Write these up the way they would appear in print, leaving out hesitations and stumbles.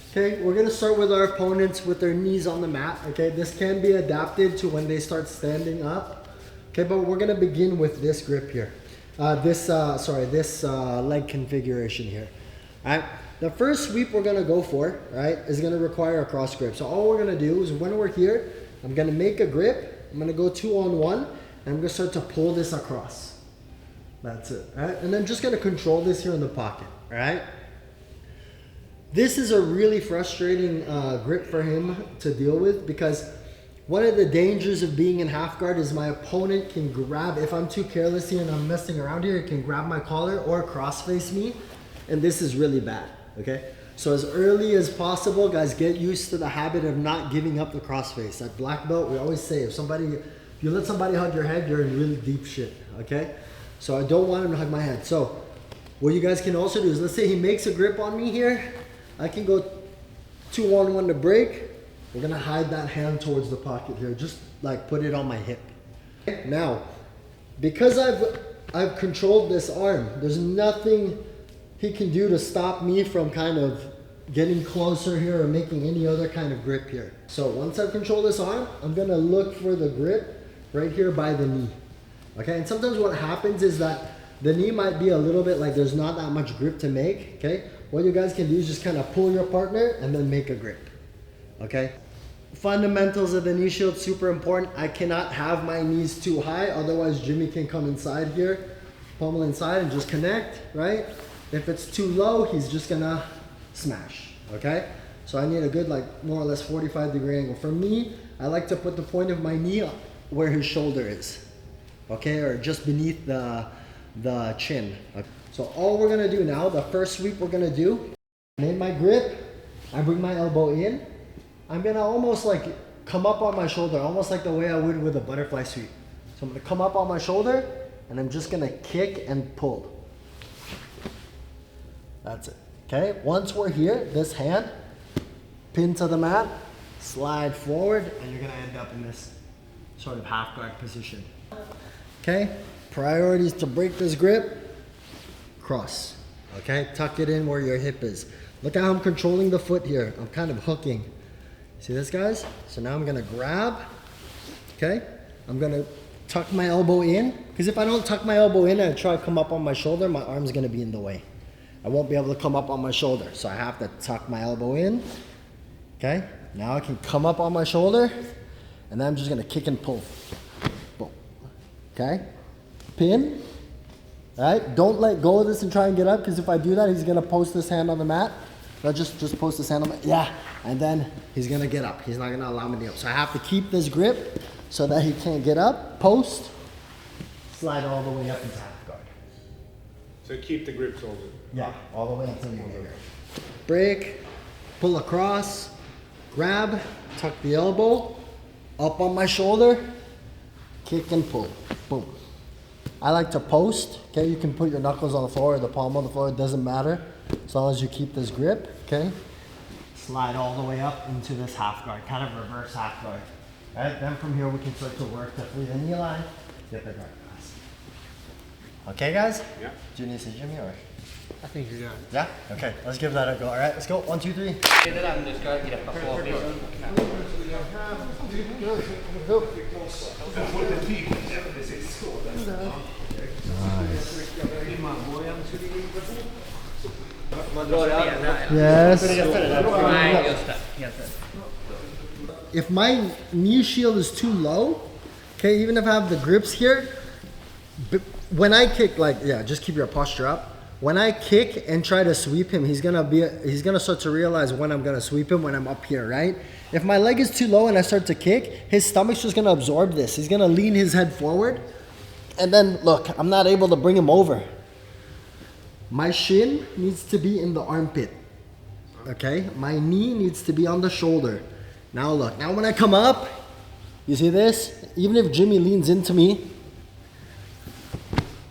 Okay, we're gonna start with our opponents with their knees on the mat. Okay, this can be adapted to when they start standing up. Okay, but we're gonna begin with this grip here. This leg configuration here. All right, the first sweep we're gonna go for, right, is gonna require a cross grip. So all we're gonna do is when we're here, I'm gonna make a grip. I'm gonna go 2-on-1, and I'm gonna start to pull this across. That's it, all right? And I'm just gonna control this here in the pocket, all right? This is a really frustrating grip for him to deal with because one of the dangers of being in half guard is my opponent can grab, if I'm too careless here and I'm messing around here, it can grab my collar or cross face me, and this is really bad, okay? So as early as possible, guys, get used to the habit of not giving up the cross face. At black belt, we always say if you let somebody hug your head, you're in really deep shit, okay? So I don't want him to hug my head. So what you guys can also do is, let's say he makes a grip on me here, I can go 2-on-1 to break. We're gonna hide that hand towards the pocket here, just like put it on my hip. Now, because I've controlled this arm, there's nothing he can do to stop me from kind of getting closer here or making any other kind of grip here. So once I've controlled this arm, I'm gonna look for the grip right here by the knee. Okay, and sometimes what happens is that the knee might be a little bit like there's not that much grip to make, okay? What you guys can do is just kind of pull your partner and then make a grip, okay? Fundamentals of the knee shield, super important. I cannot have my knees too high, otherwise Jimmy can come inside here, pummel inside and just connect, right? If it's too low, he's just gonna smash, okay? So I need a good, like, more or less 45-degree angle. For me, I like to put the point of my knee where his shoulder is, okay? Or just beneath the chin. Okay. So all we're gonna do now, the first sweep we're gonna do, in my grip, I bring my elbow in. I'm gonna almost like come up on my shoulder, almost like the way I would with a butterfly sweep. So I'm gonna come up on my shoulder, and I'm just gonna kick and pull. That's it, okay? Once we're here, this hand, pin to the mat, slide forward, and you're gonna end up in this sort of half guard position. Okay, priority is to break this grip, cross, okay? Tuck it in where your hip is. Look at how I'm controlling the foot here. I'm kind of hooking. See this, guys? So now I'm gonna grab, okay? I'm gonna tuck my elbow in, because if I don't tuck my elbow in and try to come up on my shoulder, my arm's gonna be in the way. I won't be able to come up on my shoulder, so I have to tuck my elbow in, okay? Now I can come up on my shoulder, and then I'm just gonna kick and pull. Boom, okay? Pin. All right, don't let go of this and try and get up, because if I do that, he's gonna post this hand on the mat. No, just post this hand on the mat. Yeah, and then he's gonna get up. He's not gonna allow me to get up. So I have to keep this grip so that he can't get up. Post, slide all the way up into half guard. So keep the grip over. Yeah, all the way up to the middle. Break, pull across, grab, tuck the elbow, up on my shoulder, kick and pull. Boom. I like to post, okay? You can put your knuckles on the floor or the palm on the floor, it doesn't matter. As long as you keep this grip, okay? Slide all the way up into this half guard, kind of reverse half guard. All right, then from here we can start to work to free the knee line, get the guard pass. Okay, guys? Yeah. Do you need to see Jimmy or? I think you're good. Yeah? Okay, let's give that a go. All right, let's go. 1, 2, 3. Yes. If my knee shield is too low, okay, even if I have the grips here, when I kick, like, yeah, just keep your posture up. When I kick and try to sweep him, he's gonna start to realize when I'm gonna sweep him when I'm up here, right? If my leg is too low and I start to kick, his stomach's just gonna absorb this. He's gonna lean his head forward, and then look, I'm not able to bring him over. My shin needs to be in the armpit, okay? My knee needs to be on the shoulder. Now look, now when I come up, you see this? Even if Jimmy leans into me,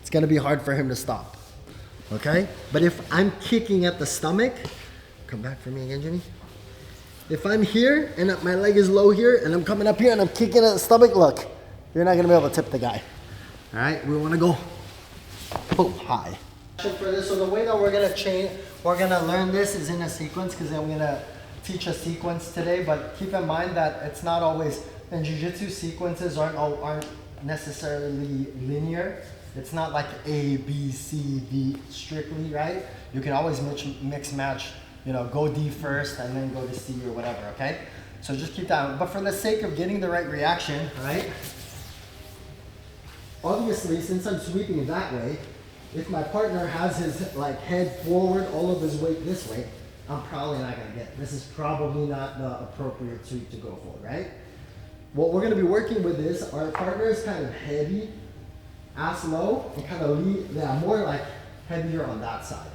it's gonna be hard for him to stop. Okay? But if I'm kicking at the stomach, come back for me again, Jimmy. If I'm here and my leg is low here and I'm coming up here and I'm kicking at the stomach, look, you're not gonna be able to tip the guy. All right, we wanna go boom, high. For this, so the way that we're gonna learn this is in a sequence, because I'm gonna teach a sequence today. But keep in mind that it's not always, and jiu-jitsu sequences aren't necessarily linear. It's not like A, B, C, D strictly, right? You can always mix match, you know, go D first and then go to C or whatever, okay? So just keep that. But for the sake of getting the right reaction, right? Obviously, since I'm sweeping it that way, if my partner has his like head forward, all of his weight this way, I'm probably not gonna get it. This is probably not the appropriate sweep to go for, right? What we're gonna be working with is our partner is kind of heavy, ass low, and kind of more like heavier on that side.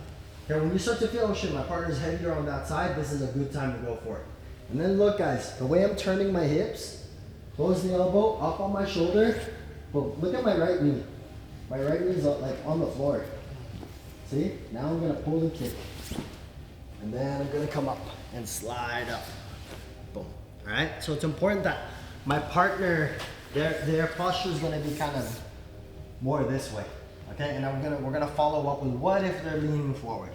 Okay, when you start to feel, oh shit, my partner's heavier on that side, this is a good time to go for it. And then look guys, the way I'm turning my hips, close the elbow, up on my shoulder, but look at my right knee. My right knee is like on the floor. See? Now I'm gonna pull and kick. And then I'm gonna come up and slide up. Boom. Alright? So it's important that my partner, their posture is gonna be kind of more this way. Okay? And we're gonna follow up with what if they're leaning forward.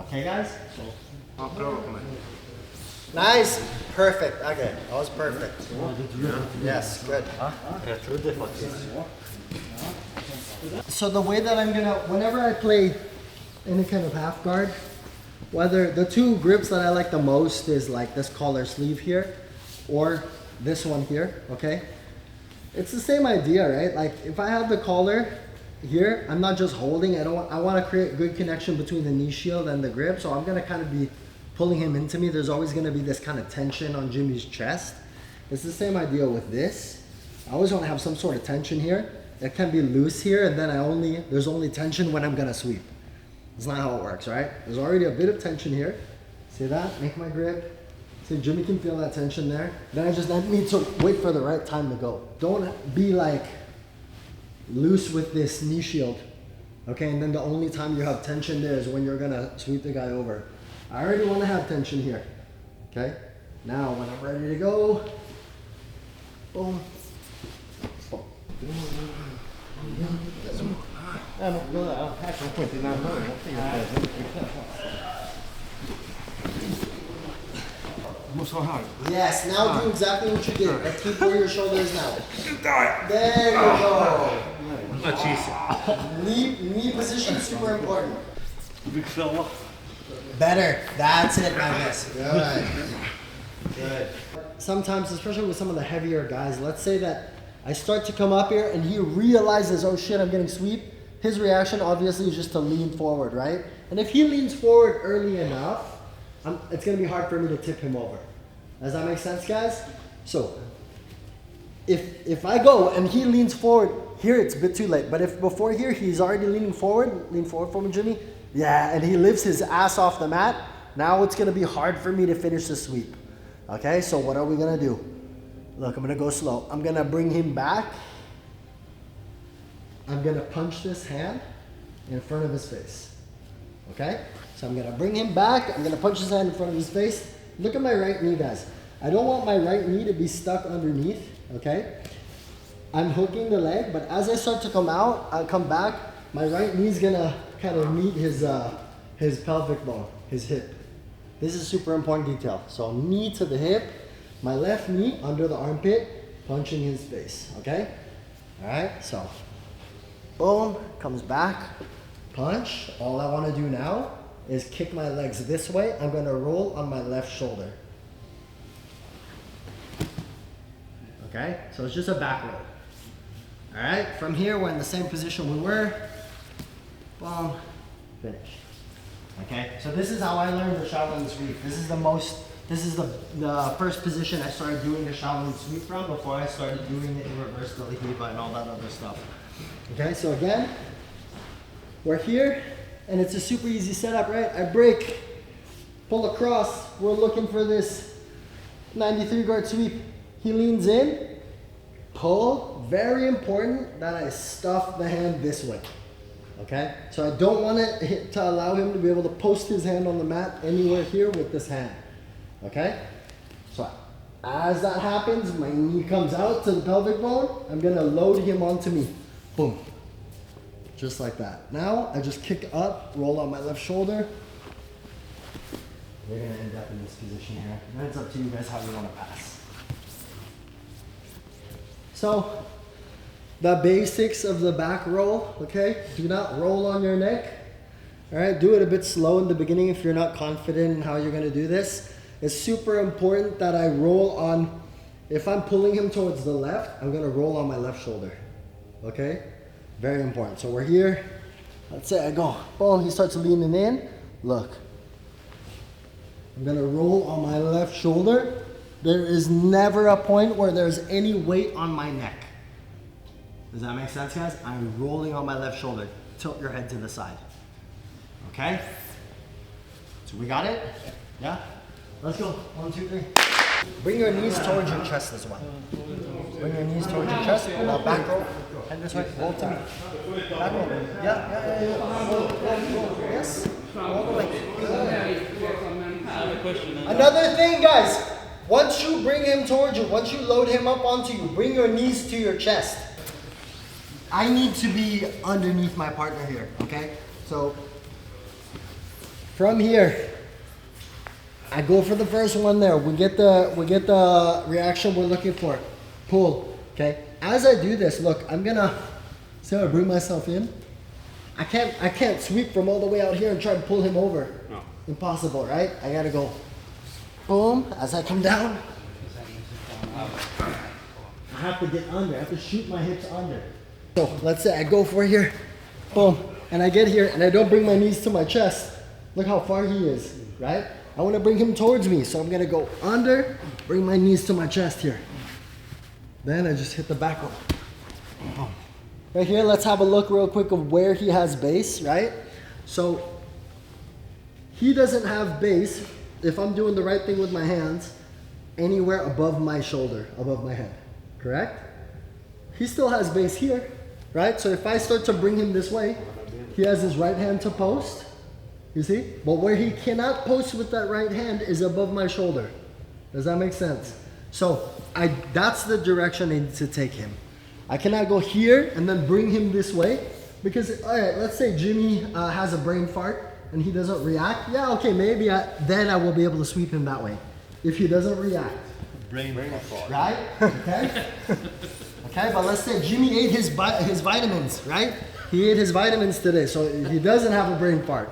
Okay guys? So nice. Perfect. Okay. That was perfect. Yes, good. So the way that I'm gonna, whenever I play any kind of half guard, whether the two grips that I like the most is like this collar sleeve here or this one here, okay? It's the same idea, right? Like if I have the collar here, I'm not just holding, I want to create good connection between the knee shield and the grip, so I'm gonna kind of be pulling him into me. There's always gonna be this kind of tension on Jimmy's chest. It's the same idea with this. I always want to have some sort of tension here. It can be loose here, and then there's only tension when I'm gonna sweep. That's not how it works, right? There's already a bit of tension here. See that? Make my grip. See, Jimmy can feel that tension there. Then I need to wait for the right time to go. Don't be like loose with this knee shield, okay? And then the only time you have tension there is when you're gonna sweep the guy over. I already want to have tension here, okay? Now, when I'm ready to go, boom. Yes, now do exactly what you did. But keep where your shoulder is now. There you go. Knee position, super important. Big fella. Better. That's it, Magnus. Good. Good. Sometimes, especially with some of the heavier guys, let's say that I start to come up here and he realizes, oh shit, I'm getting sweep. His reaction obviously is just to lean forward, right? And if he leans forward early enough, it's gonna be hard for me to tip him over. Does that make sense, guys? So, if I go and he leans forward, here it's a bit too late. But if before here he's already lean forward for me, Jimmy. Yeah, and he lifts his ass off the mat. Now it's gonna be hard for me to finish the sweep. Okay, so what are we gonna do? Look, I'm gonna go slow. I'm gonna bring him back. I'm gonna punch this hand in front of his face. Okay? So I'm gonna bring him back. I'm gonna punch his hand in front of his face. Look at my right knee, guys. I don't want my right knee to be stuck underneath, okay? I'm hooking the leg, but as I start to come back, my right knee's gonna kind of meet his pelvic bone, his hip. This is super important detail. So knee to the hip, my left knee under the armpit, punching his face, okay? All right, so boom, comes back, punch. All I wanna do now is kick my legs this way. I'm gonna roll on my left shoulder. Okay, so it's just a back roll. All right, from here, we're in the same position we were. Boom, finish. Okay, so this is how I learned the Shaolin sweep. This is the first position I started doing the Shaolin sweep from before I started doing it in reverse Dalihiba and all that other stuff. Okay, so again, we're here, and it's a super easy setup, right? I break, pull across, we're looking for this 93 guard sweep. He leans in, pull, very important that I stuff the hand this way. Okay, so I don't want to allow him to be able to post his hand on the mat anywhere here with this hand. Okay, so as that happens, my knee comes out to the pelvic bone. I'm gonna load him onto me. Boom. Just like that. Now I just kick up, roll on my left shoulder. We're gonna end up in this position here. And it's up to you guys how you wanna pass. So, the basics of the back roll, okay? Do not roll on your neck. All right, do it a bit slow in the beginning if you're not confident in how you're gonna do this. It's super important that I roll on, if I'm pulling him towards the left, I'm gonna roll on my left shoulder, okay? Very important. So we're here, let's say I go, boom, he starts leaning in, look. I'm gonna roll on my left shoulder. There is never a point where there's any weight on my neck. Does that make sense, guys? I'm rolling on my left shoulder. Tilt your head to the side. Okay? So we got it? Yeah? Let's go. 1, 2, 3. Bring your knees towards your chest as well. Bring your knees towards your chest. Now back roll. Head this way. Roll to me. Back roll. Yeah. Roll. Yes. All the way. Good. Another thing, guys. Once you bring him towards you, once you load him up onto you, bring your knees to your chest. I need to be underneath my partner here, okay? So, from here, I go for the first one there. We get the reaction we're looking for. Pull, okay? As I do this, look, I'm gonna, see how I bring myself in? I can't sweep from all the way out here and try to pull him over. No. Impossible, right? I gotta go, boom, as I come down. I have to get under, I have to shoot my hips under. So let's say I go for here, boom, and I get here and I don't bring my knees to my chest. Look how far he is, right? I want to bring him towards me, so I'm gonna go under, bring my knees to my chest here. Then I just hit the back roll. Boom. Right here, let's have a look real quick of where he has base, right? So he doesn't have base, if I'm doing the right thing with my hands, anywhere above my shoulder, above my head, correct? He still has base here. Right? So if I start to bring him this way, he has his right hand to post, you see? But where he cannot post with that right hand is above my shoulder. Does that make sense? So that's the direction I need to take him. I cannot go here and then bring him this way because, all right, let's say Jimmy has a brain fart and he doesn't react. Yeah, okay, maybe then I will be able to sweep him that way. If he doesn't react. Brain fart. Right? Okay? Okay, but let's say Jimmy ate his vitamins, right? He ate his vitamins today, so he doesn't have a brain fart.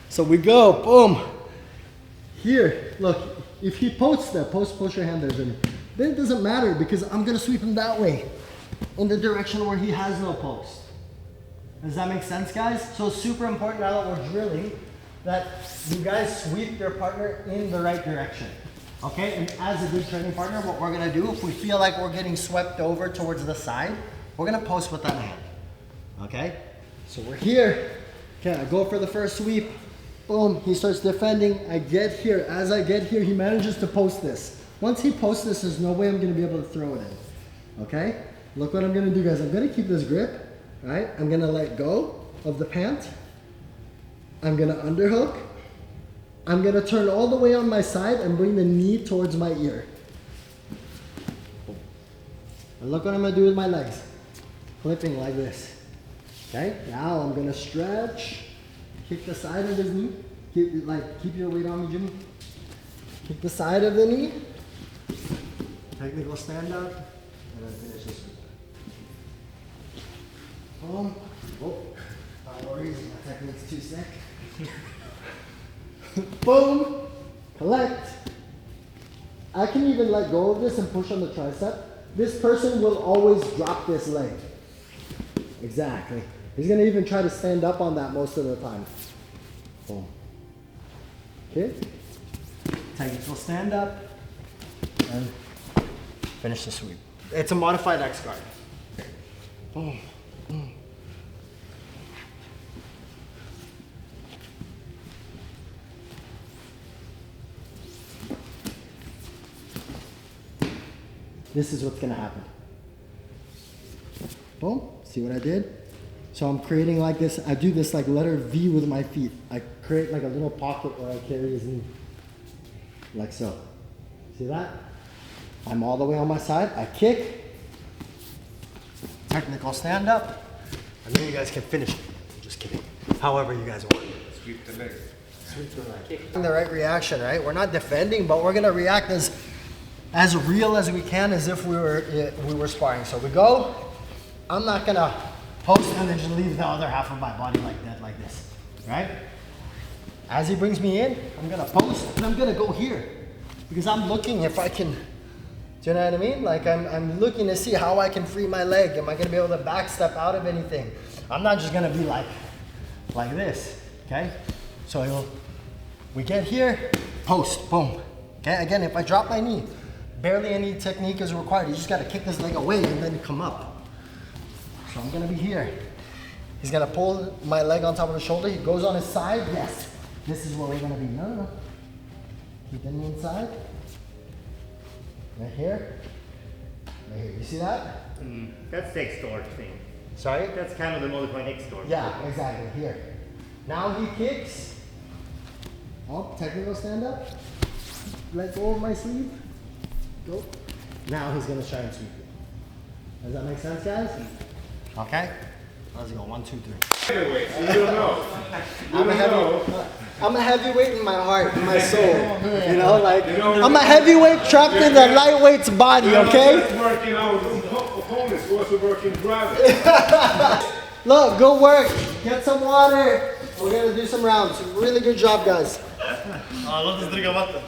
So we go, boom. Here, look, if he posts that, post your hand there, Jimmy. Then it doesn't matter because I'm gonna sweep him that way, in the direction where he has no post. Does that make sense, guys? So it's super important now that we're drilling that you guys sweep your partner in the right direction. Okay, and as a good training partner, what we're gonna do, if we feel like we're getting swept over towards the side, we're gonna post with that hand, okay? So we're here, okay, I go for the first sweep, boom, he starts defending, I get here, as I get here, he manages to post this. Once he posts this, there's no way I'm gonna be able to throw it in, okay? Look what I'm gonna do, guys, I'm gonna keep this grip, right? I'm gonna let go of the pant, I'm gonna underhook, I'm gonna turn all the way on my side and bring the knee towards my ear. And look what I'm gonna do with my legs. Flipping like this. Okay, now I'm gonna stretch, kick the side of his knee. Keep your weight on me, Jimmy. Kick the side of the knee. Technical stand up, and then finish this one. Boom. Oh, not worries, my technique's too sick. Boom, collect. I can even let go of this and push on the tricep. This person will always drop this leg. Exactly. He's gonna even try to stand up on that most of the time. Boom. Okay. Technical stand up and finish the sweep. It's a modified X guard. Boom. Boom. This is what's gonna happen. Boom, see what I did? So I'm creating like this, I do this like letter V with my feet. I create like a little pocket where I carry his knee. Like so. See that? I'm all the way on my side, I kick. Technical stand up, and then you guys can finish it. kidding. However you guys want. Sweep the leg. The right reaction, right? We're not defending, but we're gonna react as real as we can, as if we were sparring. So we go. I'm not gonna post and then just leave the other half of my body like that, like this, right? As he brings me in, I'm gonna post and I'm gonna go here because I'm looking if I can. Do you know what I mean? Like I'm looking to see how I can free my leg. Am I gonna be able to back step out of anything? I'm not just gonna be like this, okay? So we get here, post, boom. Okay, again, if I drop my knee, barely any technique is required. You just gotta kick this leg away and then come up. So I'm gonna be here. He's gonna pull my leg on top of the shoulder. He goes on his side, yes. This is where we're gonna be. No. Keep the knee inside. Right here. Right here. You see that? That's the extort thing. Sorry? That's kind of the modified extort. Yeah, exactly. Here. Now he kicks. Oh, technical stand up. Let go of my sleeve. Go. Now he's gonna try and sweep it. Does that make sense, guys? Okay. Let's go. 1, 2, 3. Anyway, you don't know. I'm a heavyweight in my heart, in my soul. You know, like I'm a heavyweight trapped in the lightweight's body. Okay. Just working out with opponents, we're also working gravity. Look, go work. Get some water. We're gonna do some rounds. Really good job, guys. Låt oss dricka vatten.